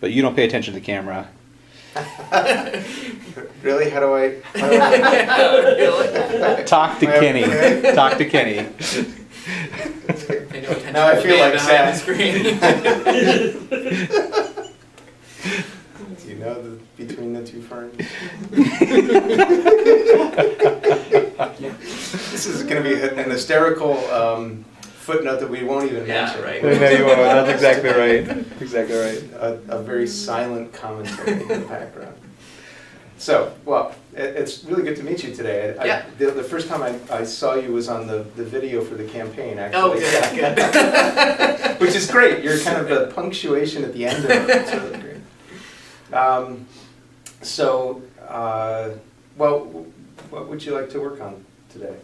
but you don't pay attention to the camera. Really? How do I Talk to Kenny. Talk to Kenny. Now I feel like behind Sam. the screen. Do you know between the two ferns? This is going to be an hysterical footnote that we won't even mention. Right. No, you won't. That's exactly right. Exactly right. A very silent commentary in the background. So, well, it's really good to meet you today. Yeah. The first time I saw you was on the video for the campaign, actually. Oh, good. Which is great. You're kind of the punctuation at the end of it. It's really great. Well, what would you like to work on today?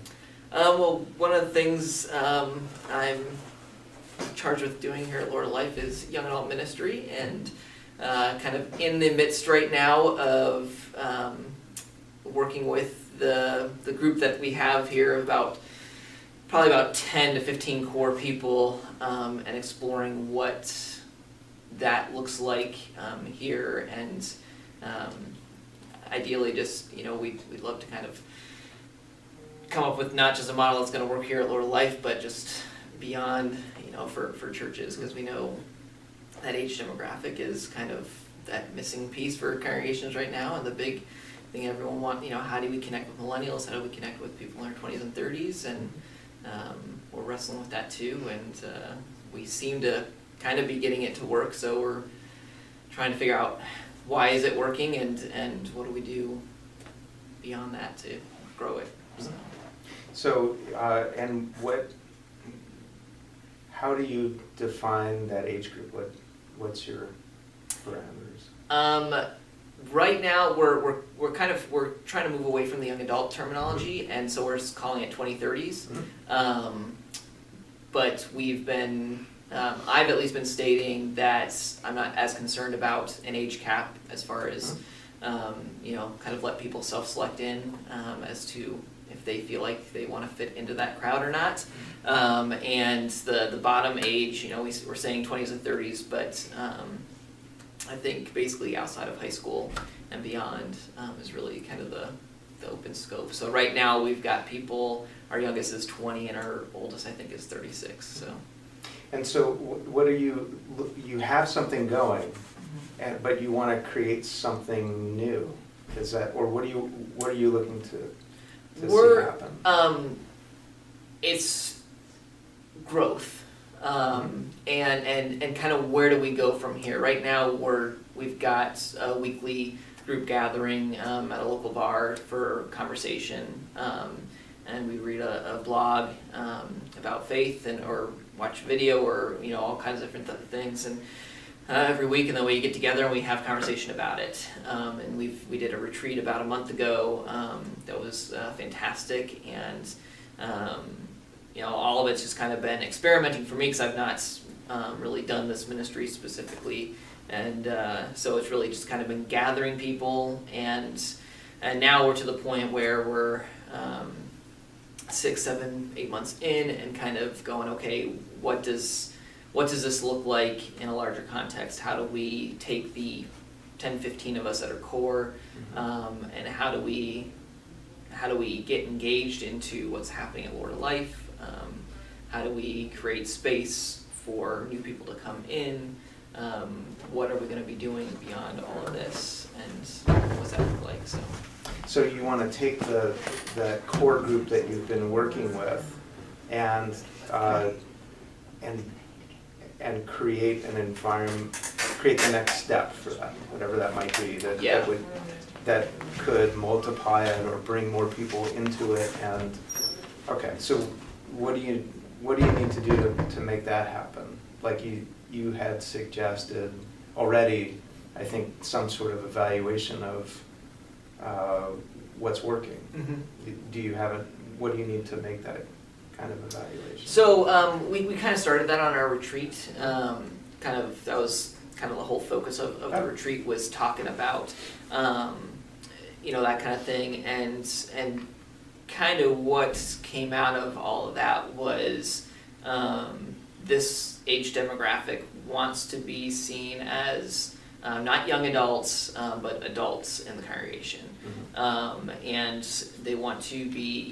Well, one of the things I'm charged with doing here at Lord of Life is young adult ministry, and kind of in the midst right now of working with the group that we have here, probably about 10 to 15 core people, and exploring what that looks like here, and ideally just, we'd love to kind of come up with not just a model that's going to work here at Lord of Life, but just beyond, for churches, because we know that age demographic is kind of that missing piece for congregations right now, and the big thing everyone wants, how do we connect with millennials, how do we connect with people in their 20s and 30s, and we're wrestling with that too, and we seem to kind of be getting it to work, so we're trying to figure out why is it working, and what do we do beyond that to grow it. So, and how do you define that age group? What's your parameters? Right now, we're trying to move away from the young adult terminology, and so we're just calling it 2030s. Mm-hmm. But we've been, I've at least been stating that I'm not as concerned about an age cap as far as, kind of let people self-select in as to if they feel like they want to fit into that crowd or not. And the bottom age, we're saying 20s and 30s, but I think basically outside of high school and beyond is really kind of the open scope. So right now we've got people, our youngest is 20 and our oldest I think is 36. So. And so what are you have something going, but you want to create something new. Is that, or what are you looking to see happen? It's growth, and kind of where do we go from here? Right now we've got a weekly group gathering at a local bar for conversation, and we read a blog about faith or watch video or all kinds of different things, and every week, and then we get together and we have conversation about it. And we did a retreat about a month ago that was fantastic, and all of it's just kind of been experimenting for me because I've not really done this ministry specifically, and so it's really just kind of been gathering people, and now we're to the point where we're 6, 7, 8 months in, and kind of going, okay, what does this look like in a larger context? How do we take the 10, 15 of us that are core, and how do we get engaged into what's happening at Lord of Life? How do we create space for new people to come in? What are we going to be doing beyond all of this, and what's that look like? So you want to take the core group that you've been working with and create an environment, create the next step for that, whatever that might be, that could multiply it or bring more people into it. And okay, so what do you need to do to make that happen? Like you had suggested already, I think, some sort of evaluation of what's working. Do you have it? What do you need to make that kind of evaluation? So we kind of started that on our retreat. That was kind of the whole focus of the retreat, was talking about that kind of thing, and kind of what came out of all of that was this age demographic wants to be seen as not young adults, but adults in the congregation. And they want to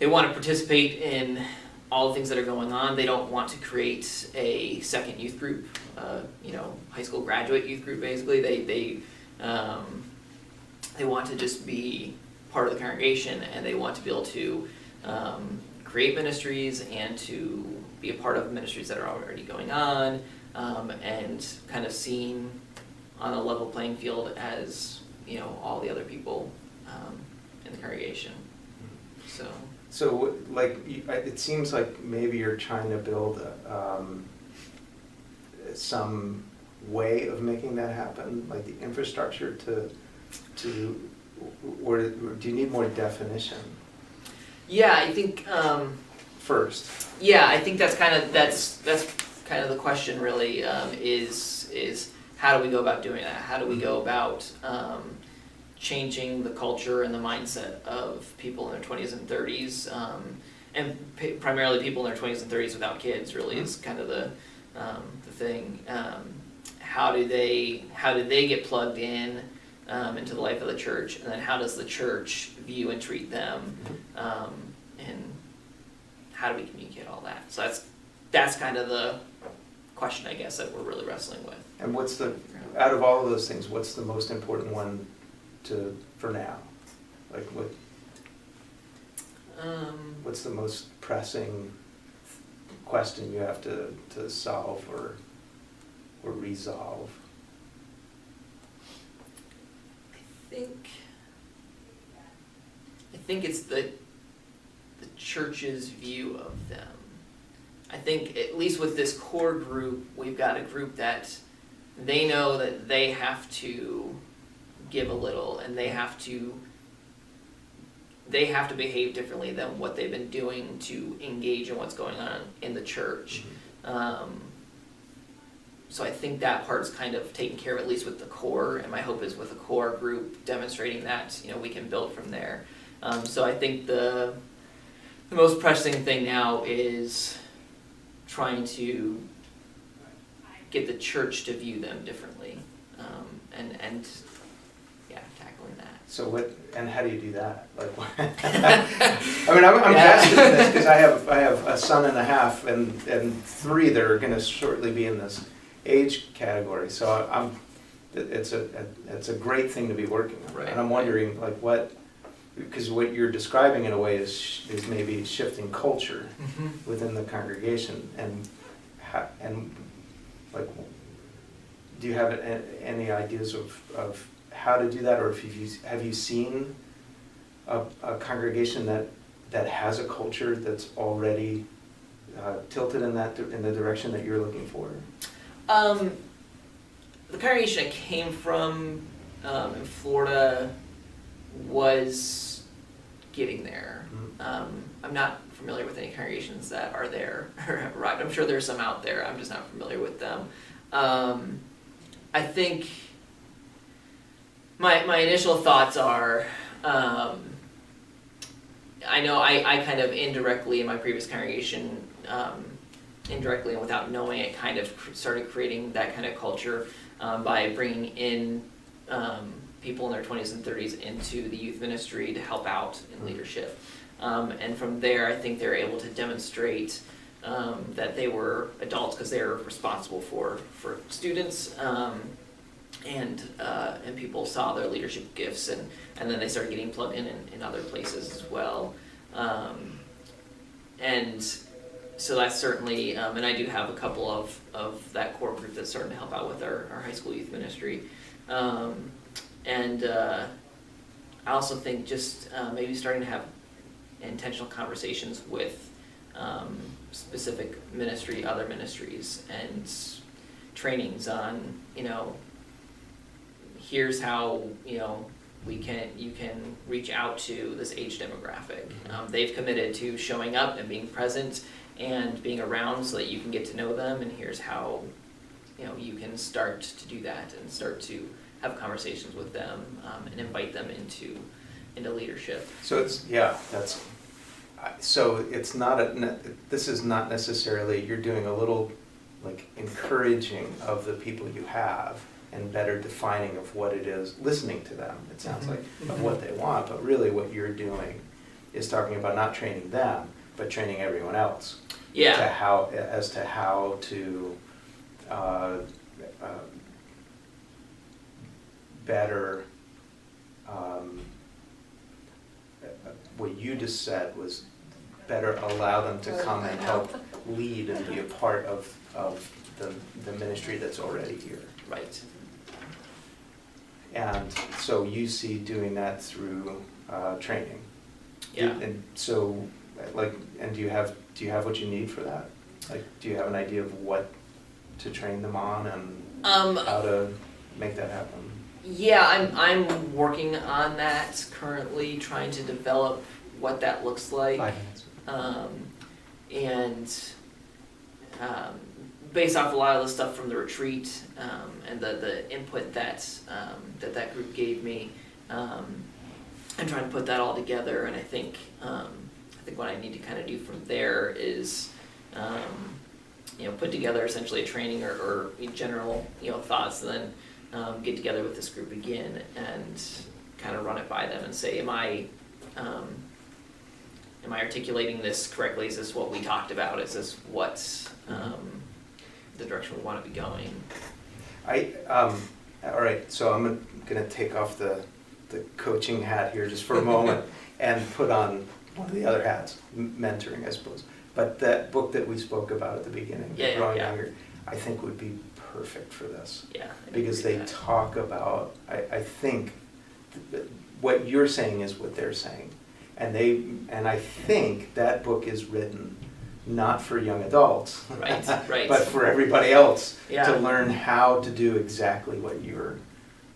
participate in all the things that are going on. They don't want to create a second youth group, high school graduate youth group. Basically, they want to just be part of the congregation, and they want to be able to create ministries and to be a part of ministries that are already going on, and kind of seen on a level playing field as all the other people in the congregation. So, like, it seems like maybe you're trying to build some way of making that happen, like the infrastructure or do you need more definition? Yeah, I think. First. Yeah, I think that's kind of the question. Really, is how do we go about doing that? How do we go about changing the culture and the mindset of people in their 20s and 30s, and primarily people in their 20s and 30s without kids? Really, is kind of the thing. How do they get plugged in into the life of the church, and then how does the church view and treat them, and how do we communicate all that? So that's kind of the question, I guess, that we're really wrestling with. And out of all of those things, what's the most important one for now? Like what's the most pressing question you have to solve or resolve? I think it's the church's view of them. I think, at least with this core group, we've got a group that they know that they have to give a little, and they have to behave differently than what they've been doing to engage in what's going on in the church. So I think that part's kind of taken care of, at least with the core, and my hope is with the core group demonstrating that we can build from there. So I think the most pressing thing now is trying to get the church to view them differently, and tackling that. So how do you do that? Like, I mean, I'm vested in this because I have a son and a half and 3 that are going to shortly be in this age category. So it's a great thing to be working on. Right. And I'm wondering, like, because what you're describing in a way is maybe shifting culture within the congregation, and like, do you have any ideas of how to do that, or have you seen a congregation that has a culture that's already tilted in the direction that you're looking for? The congregation I came from in Florida was getting there. I'm not familiar with any congregations that are there or have arrived. I'm sure there's some out there. I'm just not familiar with them. I think my initial thoughts are, I know I kind of indirectly in my previous congregation, indirectly and without knowing it, kind of started creating that kind of culture by bringing in people in their 20s and 30s into the youth ministry to help out in leadership. And from there, I think they were able to demonstrate that they were adults because they were responsible for students, and people saw their leadership gifts, and then they started getting plugged in other places as well. And so that's certainly, and I do have a couple of that core group that's starting to help out with our high school youth ministry. And I also think just maybe starting to have intentional conversations with specific other ministries, and trainings on, here's how, you can reach out to this age demographic. They've committed to showing up and being present and being around so that you can get to know them, and here's how, you can start to do that and start to have conversations with them, and invite them into leadership. So it's not this is not necessarily, you're doing a little like encouraging of the people you have and better defining of what it is, listening to them, it sounds like, of what they want, but really what you're doing is talking about not training them, but training everyone else. Yeah. As to how to better, what you just said was better allow them to come and help lead and be a part of the ministry that's already here. Right. And so you see doing that through training. Yeah. And so, like, and do you have what you need for that? Like, do you have an idea of what to train them on and how to make that happen? Yeah, I'm working on that currently, trying to develop what that looks like. 5 minutes. And based off a lot of the stuff from the retreat and the input that group gave me, I'm trying to put that all together. And I think what I need to kind of do from there is put together essentially a training or general thoughts, and then get together with this group again and kind of run it by them and say, am I articulating this correctly? Is this what we talked about? Is this what the direction we want to be going? All right, so I'm gonna take off the coaching hat here just for a moment and put on one of the other hats, mentoring, I suppose. But that book that we spoke about at the beginning, Growing Younger, I think would be perfect for this. Yeah. Because they talk about, I think, what you're saying is what they're saying. And I think that book is written not for young adults, Right, right. but for everybody else Yeah. to learn how to do exactly what you're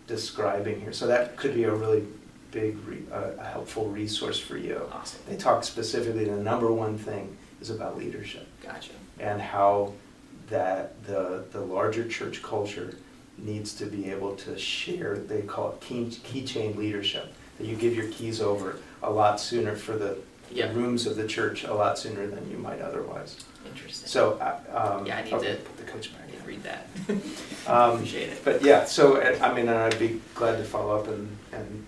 describing here. So that could be a really big, a helpful resource for you. Awesome. They talk specifically, the number one thing is about leadership. Gotcha. And how that the larger church culture needs to be able to share, they call it keychain leadership, that you give your keys over a lot sooner for the rooms of the church, a lot sooner than you might otherwise. Interesting. So, I need to put the coach back. read that. Appreciate it. But yeah, so I mean, and I'd be glad to follow up and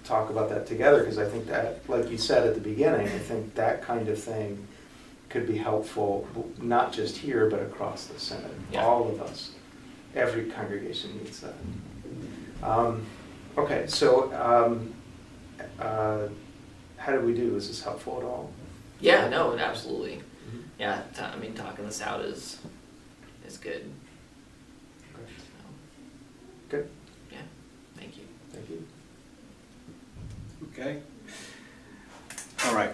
talk about that together, because I think that, like you said at the beginning, I think that kind of thing could be helpful, not just here, but across the Synod. Yeah. All of us, every congregation needs that. Okay, so how did we do? Is this helpful at all? Yeah, no, absolutely. Mm-hmm. Yeah, talking this out is good. Good. Yeah, thank you. Thank you. Okay. All right.